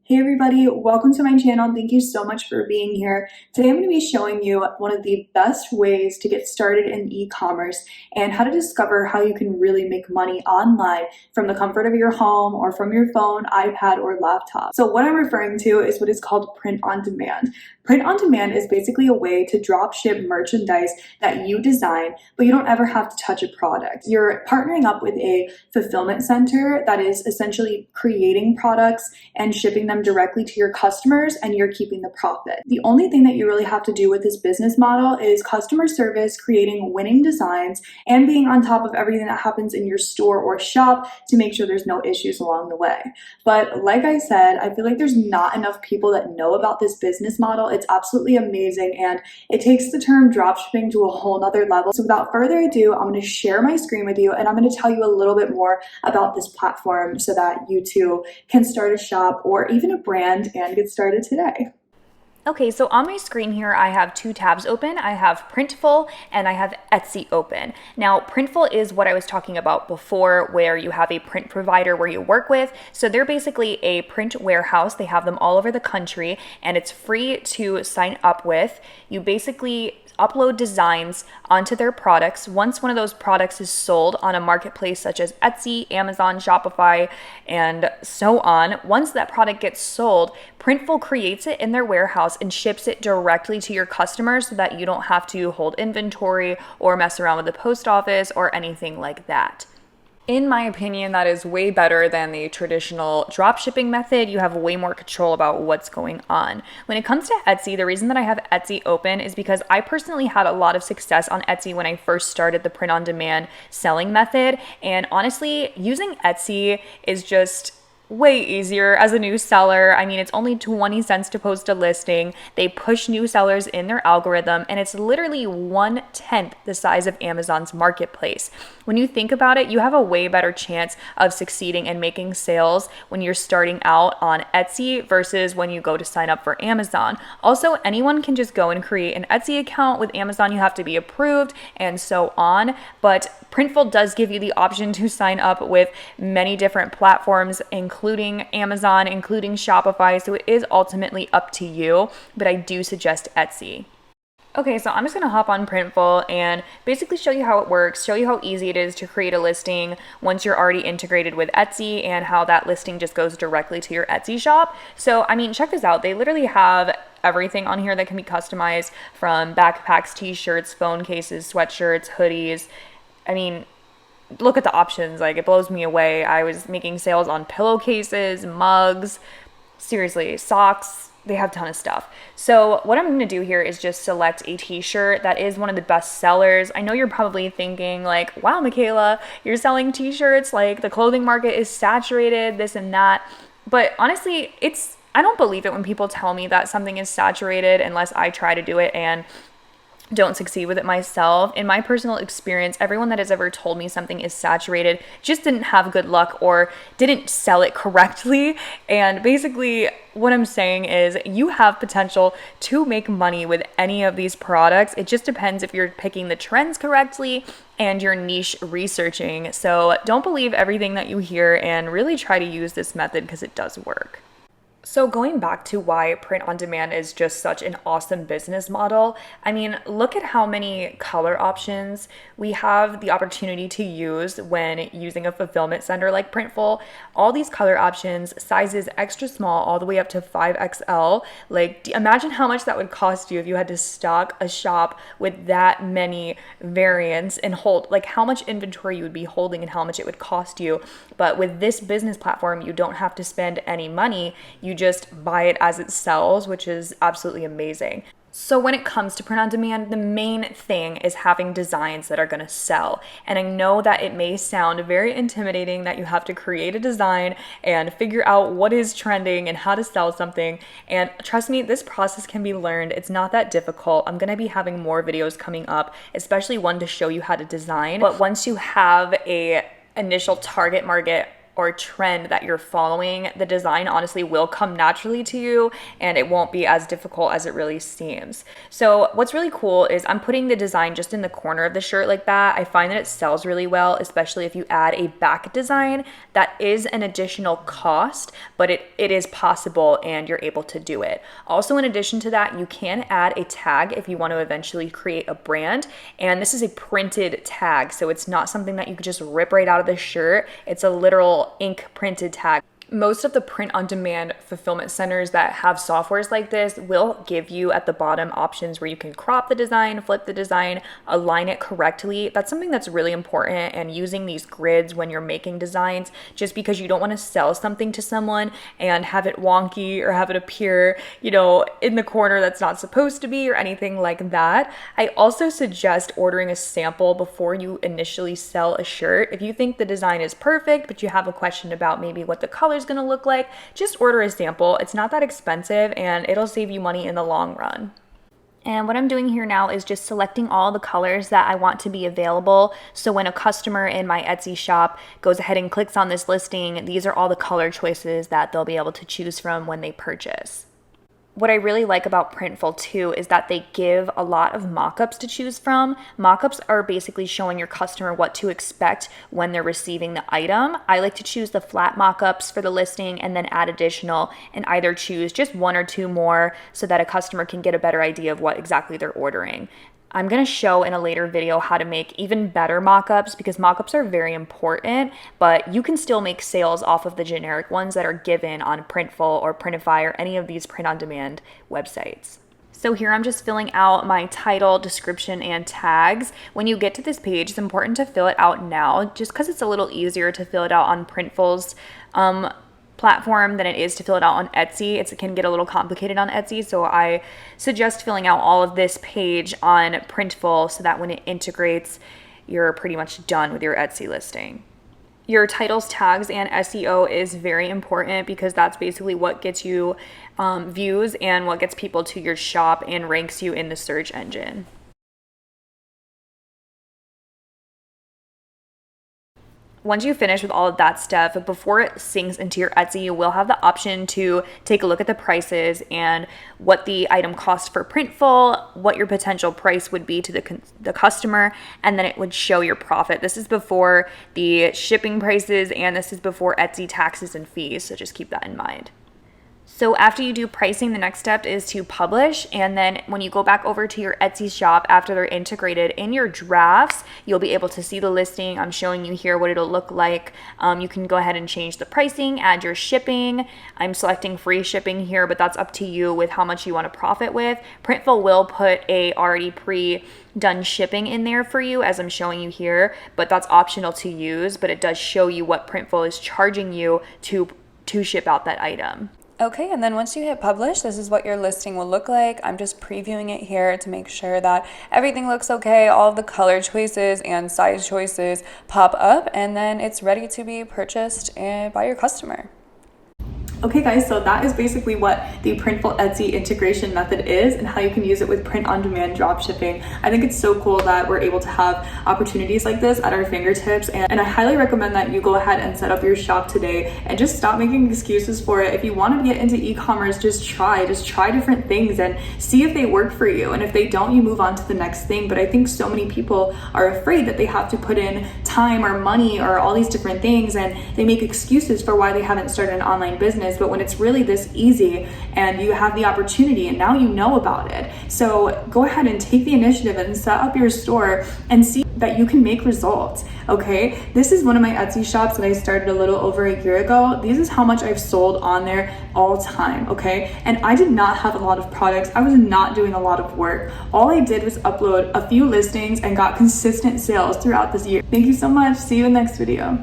Hey everybody, welcome to my channel. Thank you so much for being here. Today I'm going to be showing you one of the best ways to get started in e-commerce and how to discover how you can really make money online from the comfort of your home or from your phone, iPad, or laptop. So what I'm referring to is what is called print on demand. Print on demand is basically a way to drop ship merchandise that you design, but you don't ever have to touch a product. You're partnering up with a fulfillment center that is essentially creating products and shipping them directly to your customers, and you're keeping the profit. The only thing that you really have to do with this business model is customer service, creating winning designs, and being on top of everything that happens in your store or shop to make sure there's no issues along the way. But like I said, I feel like there's not enough people that know about this business model. It's absolutely amazing, and it takes the term dropshipping to a whole nother level. So without further ado, I'm going to share my screen with you, and I'm going to tell you a little bit more about this platform so that you too can start a shop or even a brand and get started today. Okay, so on my screen here, I have two tabs open. I have Printful and I have Etsy open. Now, Printful is what I was talking about before, where you have a print provider where you work with. So they're basically a print warehouse. They have them all over the country, and it's free to sign up with. You basically upload designs onto their products. Once one of those products is sold on a marketplace such as Etsy, Amazon, Shopify, and so on, once that product gets sold, Printful creates it in their warehouse and ships it directly to your customers so that you don't have to hold inventory or mess around with the post office or anything like that. In my opinion, that is way better than the traditional dropshipping method. You have way more control about what's going on. When it comes to Etsy, the reason that I have Etsy open is because I personally had a lot of success on Etsy when I first started the print-on-demand selling method. And honestly, using Etsy is just way easier as a new seller. I mean, it's only 20 cents to post a listing. They push new sellers in their algorithm, and it's literally 1/10 the size of Amazon's marketplace. When you think about it, you have a way better chance of succeeding and making sales when you're starting out on Etsy versus when you go to sign up for Amazon. Also, anyone can just go and create an Etsy account. With Amazon, you have to be approved and so on. But Printful does give you the option to sign up with many different platforms, including Amazon, including Shopify. So it is ultimately up to you, but I do suggest Etsy. Okay, so I'm just gonna hop on Printful and basically show you how it works, show you how easy it is to create a listing once you're already integrated with Etsy, and how that listing just goes directly to your Etsy shop. So, I mean, check this out. They literally have everything on here that can be customized, from backpacks, t-shirts, phone cases, sweatshirts, hoodies. I mean, look at the options. Like, it blows me away. I was making sales on pillowcases, mugs, seriously, socks. They have a ton of stuff. So what I'm going to do here is just select a t-shirt that is one of the best sellers. I know you're probably thinking like, wow, Michaela, you're selling t-shirts, like the clothing market is saturated, this and that. But honestly, I don't believe it when people tell me that something is saturated unless I try to do it and don't succeed with it myself. In my personal experience, everyone that has ever told me something is saturated just didn't have good luck or didn't sell it correctly. And basically what I'm saying is you have potential to make money with any of these products. It just depends if you're picking the trends correctly and your niche researching. So don't believe everything that you hear, and really try to use this method because it does work. So going back to why print on demand is just such an awesome business model, I mean, look at how many color options we have the opportunity to use when using a fulfillment center like Printful. All these color options, sizes extra small all the way up to 5XL. Like, imagine how much that would cost you if you had to stock a shop with that many variants and hold, like how much inventory you would be holding and how much it would cost you. But with this business platform, you don't have to spend any money. You just buy it as it sells, which is absolutely amazing. So when it comes to print on demand, the main thing is having designs that are going to sell. And I know that it may sound very intimidating that you have to create a design and figure out what is trending and how to sell something. And trust me, this process can be learned. It's not that difficult. I'm going to be having more videos coming up, especially one to show you how to design. But once you have a initial target market or trend that you're following, the design honestly will come naturally to you and it won't be as difficult as it really seems. So what's really cool is I'm putting the design just in the corner of the shirt like that. I find that it sells really well, especially if you add a back design. That is an additional cost, but it is possible and you're able to do it. Also, in addition to that, you can add a tag if you want to eventually create a brand. And this is a printed tag, so it's not something that you could just rip right out of the shirt. It's a literal ink printed tag. Most of the print-on-demand fulfillment centers that have softwares like this will give you at the bottom options where you can crop the design, flip the design, align it correctly. That's something that's really important, and using these grids when you're making designs, just because you don't want to sell something to someone and have it wonky or have it appear, in the corner that's not supposed to be or anything like that. I also suggest ordering a sample before you initially sell a shirt. If you think the design is perfect, but you have a question about maybe what the color is going to look like, just order a sample. It's not that expensive and it'll save you money in the long run. And what I'm doing here now is just selecting all the colors that I want to be available. So when a customer in my Etsy shop goes ahead and clicks on this listing, these are all the color choices that they'll be able to choose from when they purchase. What I really like about Printful too is that they give a lot of mockups to choose from. Mockups are basically showing your customer what to expect when they're receiving the item. I like to choose the flat mockups for the listing and then add additional, and either choose just one or two more so that a customer can get a better idea of what exactly they're ordering. I'm going to show in a later video how to make even better mockups, because mockups are very important, but you can still make sales off of the generic ones that are given on Printful or Printify or any of these print-on-demand websites. So here I'm just filling out my title, description, and tags. When you get to this page, it's important to fill it out now, just because it's a little easier to fill it out on Printful's platform than it is to fill it out on Etsy. It can get a little complicated on Etsy, so I suggest filling out all of this page on Printful so that when it integrates, you're pretty much done with your Etsy listing. Your titles, tags, and SEO is very important, because that's basically what gets you views and what gets people to your shop and ranks you in the search engine. Once you finish with all of that stuff, before it syncs into your Etsy, you will have the option to take a look at the prices and what the item costs for Printful, what your potential price would be to the customer, and then it would show your profit. This is before the shipping prices, and this is before Etsy taxes and fees, so just keep that in mind. So after you do pricing, the next step is to publish. And then when you go back over to your Etsy shop after they're integrated in your drafts, you'll be able to see the listing. I'm showing you here what it'll look like. You can go ahead and change the pricing, add your shipping. I'm selecting free shipping here, but that's up to you with how much you want to profit with. Printful will put a already pre-done shipping in there for you, as I'm showing you here, but that's optional to use, but it does show you what Printful is charging you to ship out that item. Okay, and then once you hit publish, this is what your listing will look like. I'm just previewing it here to make sure that everything looks okay. All of the color choices and size choices pop up, and then it's ready to be purchased by your customer. Okay guys, so that is basically what the Printful Etsy integration method is and how you can use it with print-on-demand dropshipping. I think it's so cool that we're able to have opportunities like this at our fingertips, and I highly recommend that you go ahead and set up your shop today and just stop making excuses for it. If you want to get into e-commerce, just try different things and see if they work for you, and if they don't, you move on to the next thing. But I think so many people are afraid that they have to put in time or money or all these different things, and they make excuses for why they haven't started an online business. But when it's really this easy and you have the opportunity and now you know about it, so go ahead and take the initiative and set up your store and see that you can make results. Okay, this is one of my Etsy shops that I started a little over a year ago. This is how much I've sold on there all time. Okay, and I did not have a lot of products. I was not doing a lot of work. All I did was upload a few listings and got consistent sales throughout this year. Thank you so much. See you in the next video.